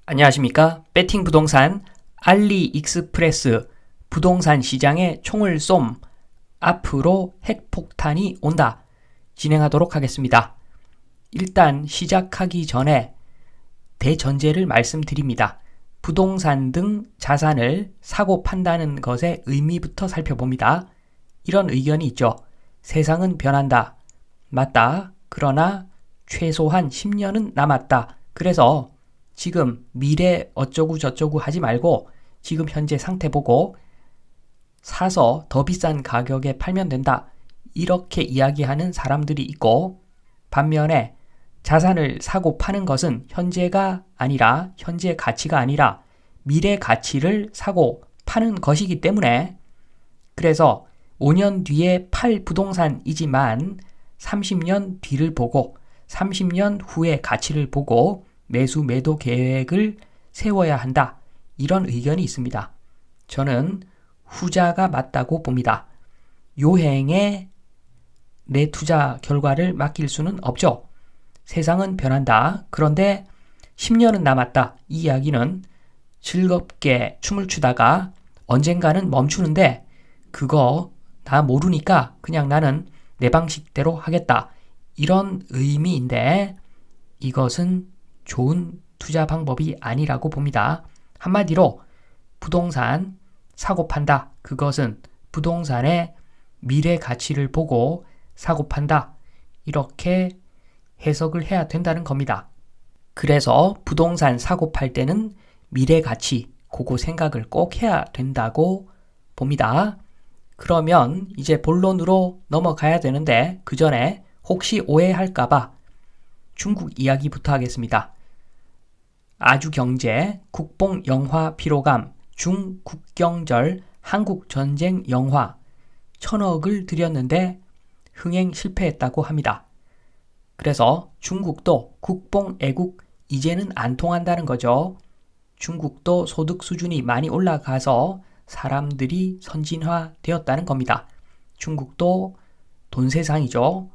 안녕하십니까? 배팅 부동산 알리익스프레스 부동산 시장에 총을 쏨 앞으로 핵폭탄이 온다. 진행하도록 하겠습니다. 일단 시작하기 전에 대전제를 말씀드립니다. 부동산 등 자산을 사고 판다는 것의 의미부터 살펴봅니다. 이런 의견이 있죠. 세상은 변한다. 맞다. 그러나 최소한 10년은 남았다. 그래서 지금 미래 어쩌고 저쩌고 하지 말고 지금 현재 상태 보고 사서 더 비싼 가격에 팔면 된다. 이렇게 이야기하는 사람들이 있고, 반면에 자산을 사고 파는 것은 현재가 아니라, 현재 가치가 아니라 미래 가치를 사고 파는 것이기 때문에, 그래서 5년 뒤에 팔 부동산이지만 30년 뒤를 보고 30년 후의 가치를 보고 매수 매도 계획을 세워야 한다. 이런 의견이 있습니다. 저는 후자가 맞다고 봅니다. 요행에 내 투자 결과를 맡길 수는 없죠. 세상은 변한다. 그런데 10년은 남았다. 이 이야기는 즐겁게 춤을 추다가 언젠가는 멈추는데 그거 나 모르니까 그냥 나는 내 방식대로 하겠다. 이런 의미인데 이것은 좋은 투자 방법이 아니라고 봅니다. 한마디로 부동산 사고 판다. 그것은 부동산의 미래 가치를 보고 사고 판다. 이렇게 해석을 해야 된다는 겁니다. 그래서 부동산 사고 팔 때는 미래 가치, 그거 생각을 꼭 해야 된다고 봅니다. 그러면 이제 본론으로 넘어가야 되는데 그 전에 혹시 오해할까봐 중국 이야기부터 하겠습니다. 아주경제, 국뽕영화 피로감, 중국경절, 한국전쟁 영화 1,000억을 들였는데 흥행 실패했다고 합니다. 그래서 중국도 국뽕애국 이제는 안 통한다는 거죠. 중국도 소득 수준이 많이 올라가서 사람들이 선진화 되었다는 겁니다. 중국도 돈 세상이죠.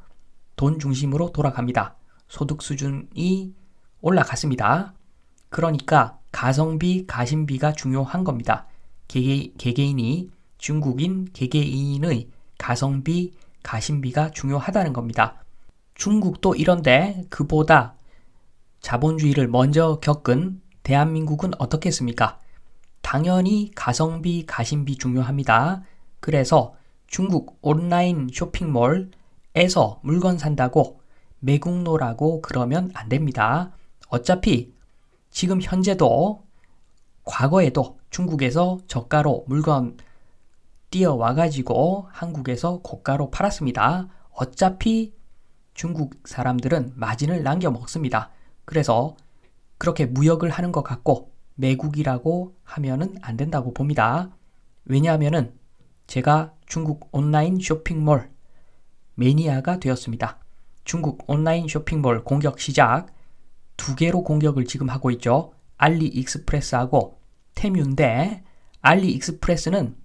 돈 중심으로 돌아갑니다. 소득 수준이 올라갔습니다. 그러니까 가성비, 가심비가 중요한 겁니다. 개개인이 중국인 개개인의 가성비, 가심비가 중요하다는 겁니다. 중국도 이런데 그보다 자본주의를 먼저 겪은 대한민국은 어떻겠습니까? 당연히 가성비, 가심비 중요합니다. 그래서 중국 온라인 쇼핑몰에서 물건 산다고 매국노라고 그러면 안 됩니다. 어차피 지금 현재도 과거에도 중국에서 저가로 물건 뛰어와가지고 한국에서 고가로 팔았습니다. 어차피 중국 사람들은 마진을 남겨 먹습니다. 그래서 그렇게 무역을 하는 것 같고 매국이라고 하면은 안 된다고 봅니다. 왜냐하면은 제가 중국 온라인 쇼핑몰 매니아가 되었습니다. 중국 온라인 쇼핑몰 공격 시작 2개로 공격을 지금 하고 있죠. 알리익스프레스하고 테뮤인데 알리익스프레스는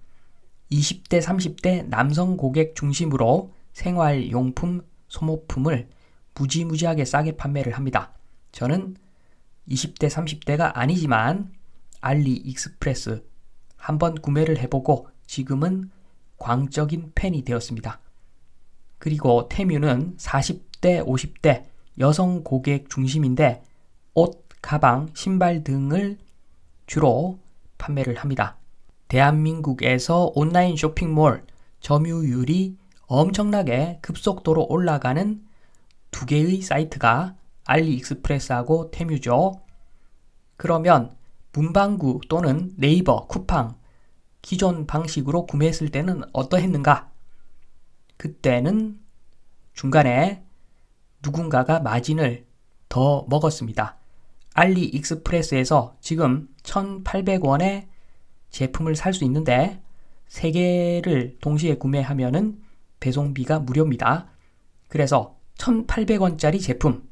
20대, 30대 남성 고객 중심으로 생활용품, 소모품을 무지무지하게 싸게 판매를 합니다. 저는 20대, 30대가 아니지만 알리익스프레스 한번 구매를 해보고 지금은 광적인 팬이 되었습니다. 그리고 테뮤는 40대, 50대 여성 고객 중심인데 옷, 가방, 신발 등을 주로 판매를 합니다. 대한민국에서 온라인 쇼핑몰 점유율이 엄청나게 급속도로 올라가는 2개의 사이트가 알리익스프레스하고 테뮤죠. 그러면 문방구 또는 네이버, 쿠팡 기존 방식으로 구매했을 때는 어떠했는가? 그때는 중간에 누군가가 마진을 더 먹었습니다. 알리익스프레스에서 지금 1,800원에 제품을 살 수 있는데 3개를 동시에 구매하면은 배송비가 무료입니다. 그래서 1,800원짜리 제품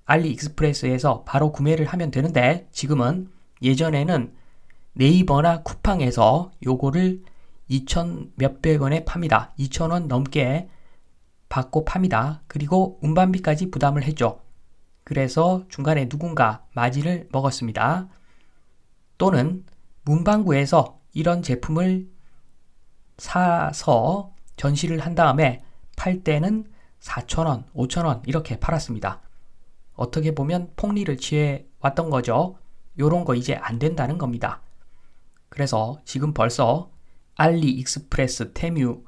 알리익스프레스에서 바로 구매를 하면 되는데 지금은 예전에는 네이버나 쿠팡에서 요거를 2,000 몇백 원에 팝니다. 2,000원 넘게 받고 팝니다. 그리고 운반비까지 부담을 했죠. 그래서 중간에 누군가 마진을 먹었습니다. 또는 문방구에서 이런 제품을 사서 전시를 한 다음에 팔 때는 4,000원, 5,000원 이렇게 팔았습니다. 어떻게 보면 폭리를 취해 왔던 거죠. 요런 거 이제 안 된다는 겁니다. 그래서 지금 벌써 알리익스프레스, 테뮤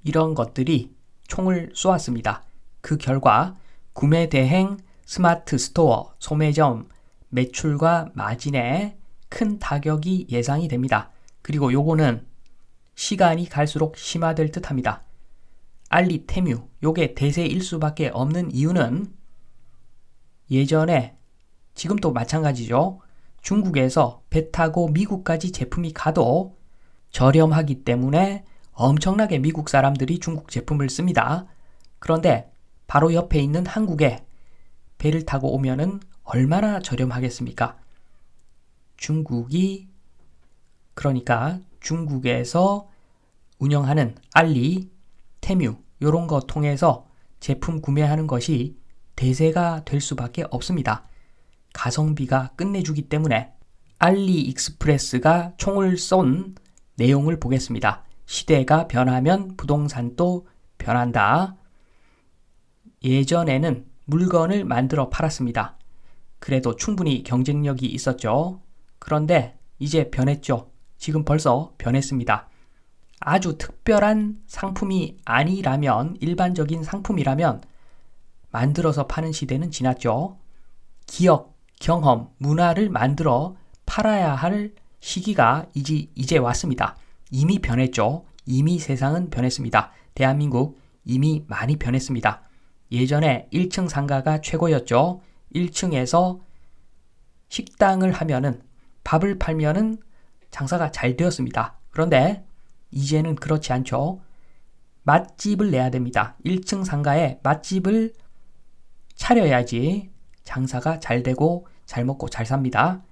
이런 것들이 총을 쏘았습니다. 그 결과 구매 대행, 스마트 스토어, 소매점, 매출과 마진에 큰 타격이 예상이 됩니다. 그리고 요거는 시간이 갈수록 심화될 듯 합니다. 알리, 테뮤, 요게 대세일 수밖에 없는 이유는 예전에 지금도 마찬가지죠. 중국에서 배 타고 미국까지 제품이 가도 저렴하기 때문에 엄청나게 미국 사람들이 중국 제품을 씁니다. 그런데 바로 옆에 있는 한국에 배를 타고 오면은 얼마나 저렴하겠습니까? 그러니까 중국에서 운영하는 알리, 테뮤 요런 거 통해서 제품 구매하는 것이 대세가 될 수밖에 없습니다. 가성비가 끝내주기 때문에 알리익스프레스가 총을 쏜 내용을 보겠습니다. 시대가 변하면 부동산도 변한다. 예전에는 물건을 만들어 팔았습니다. 그래도 충분히 경쟁력이 있었죠. 그런데 이제 변했죠. 지금 벌써 변했습니다. 아주 특별한 상품이 아니라면, 일반적인 상품이라면 만들어서 파는 시대는 지났죠. 기억, 경험, 문화를 만들어 팔아야 할 시기가 이제 왔습니다. 이미 변했죠. 이미 세상은 변했습니다. 대한민국 이미 많이 변했습니다. 예전에 1층 상가가 최고였죠. 1층에서 식당을 하면은, 밥을 팔면은 장사가 잘 되었습니다. 그런데 이제는 그렇지 않죠. 맛집을 내야 됩니다. 1층 상가에 맛집을 차려야지 장사가 잘 되고 잘 먹고 잘 삽니다.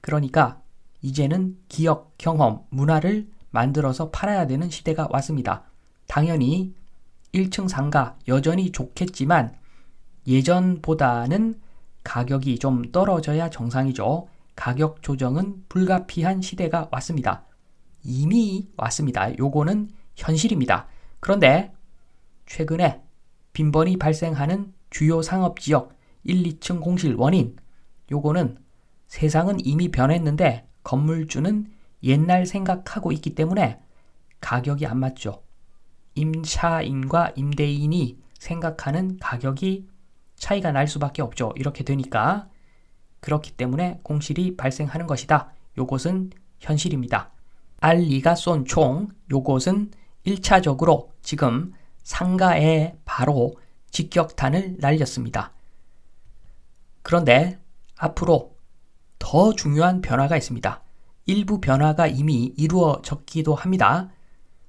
그러니까 이제는 기억, 경험, 문화를 만들어서 팔아야 되는 시대가 왔습니다. 당연히 1층 상가 여전히 좋겠지만 예전보다는 가격이 좀 떨어져야 정상이죠. 가격 조정은 불가피한 시대가 왔습니다. 이미 왔습니다. 요거는 현실입니다. 그런데 최근에 빈번히 발생하는 주요 상업지역 1, 2층 공실 원인, 요거는 세상은 이미 변했는데 건물주는 옛날 생각하고 있기 때문에 가격이 안 맞죠. 임차인과 임대인이 생각하는 가격이 차이가 날 수밖에 없죠. 이렇게 되니까 그렇기 때문에 공실이 발생하는 것이다. 요것은 현실입니다. 알리가 쏜 총, 요것은 1차적으로 지금 상가에 바로 직격탄을 날렸습니다. 그런데 앞으로 더 중요한 변화가 있습니다. 일부 변화가 이미 이루어졌기도 합니다.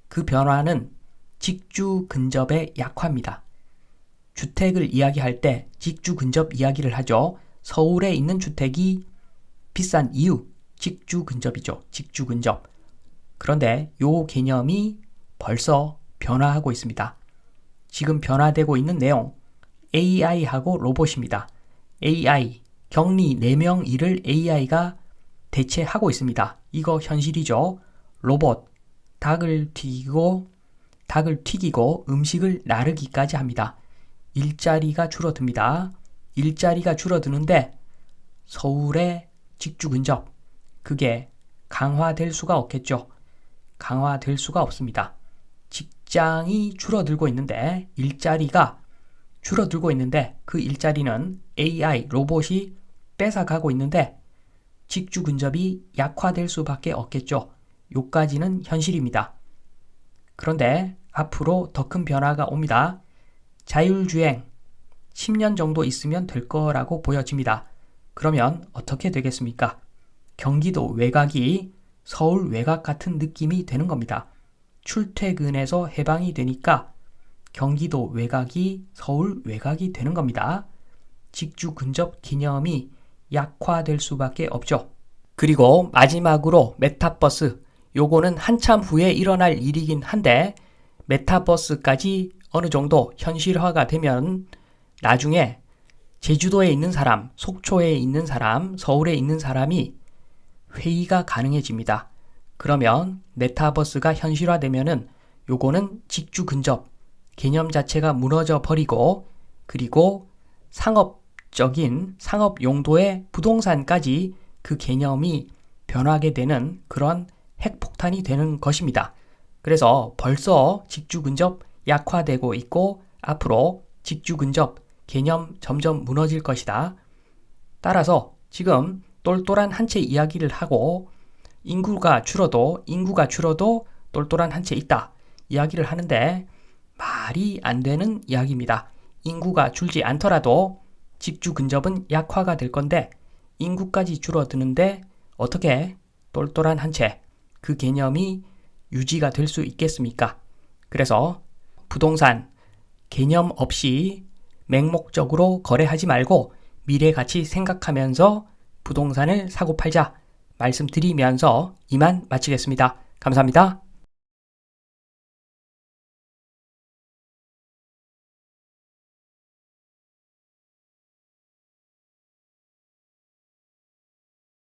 그 변화는 직주 근접의 약화입니다. 주택을 이야기할 때 직주 근접 이야기를 하죠. 서울에 있는 주택이 비싼 이유, 직주 근접이죠. 직주 근접. 그런데 요 개념이 벌써 변화하고 있습니다. 지금 변화되고 있는 내용, AI하고 로봇입니다. AI, 격리 4명 일을 AI가 대체하고 있습니다. 이거 현실이죠. 로봇, 닭을 튀기고 음식을 나르기까지 합니다. 일자리가 줄어듭니다. 일자리가 줄어드는데 서울의 직주 근접, 그게 강화될 수가 없겠죠. 강화될 수가 없습니다. 직장이 줄어들고 있는데, 일자리가 줄어들고 있는데 그 일자리는 AI, 로봇이 뺏어가고 있는데 직주 근접이 약화될 수밖에 없겠죠. 요까지는 현실입니다. 그런데 앞으로 더 큰 변화가 옵니다. 자율주행 10년 정도 있으면 될 거라고 보여집니다. 그러면 어떻게 되겠습니까? 경기도 외곽이 서울 외곽 같은 느낌이 되는 겁니다. 출퇴근에서 해방이 되니까 경기도 외곽이 서울 외곽이 되는 겁니다. 직주 근접 개념이 약화될 수밖에 없죠. 그리고 마지막으로 메타버스, 요거는 한참 후에 일어날 일이긴 한데 메타버스까지 어느 정도 현실화가 되면 나중에 제주도에 있는 사람, 속초에 있는 사람, 서울에 있는 사람이 회의가 가능해집니다. 그러면 메타버스가 현실화되면은 요거는 직주 근접 개념 자체가 무너져 버리고 그리고 상업적인 상업 용도의 부동산까지 그 개념이 변하게 되는 그런 핵폭탄이 되는 것입니다. 그래서 벌써 직주 근접 약화되고 있고 앞으로 직주 근접 개념 점점 무너질 것이다. 따라서 지금 똘똘한 한 채 이야기를 하고 인구가 줄어도 똘똘한 한 채 있다 이야기를 하는데 말이 안 되는 이야기입니다. 인구가 줄지 않더라도 직주 근접은 약화가 될 건데 인구까지 줄어드는데 어떻게 똘똘한 한 채 그 개념이 유지가 될 수 있겠습니까? 그래서 부동산 개념 없이 맹목적으로 거래하지 말고 미래 가치 생각하면서 부동산을 사고 팔자 말씀드리면서 이만 마치겠습니다. 감사합니다.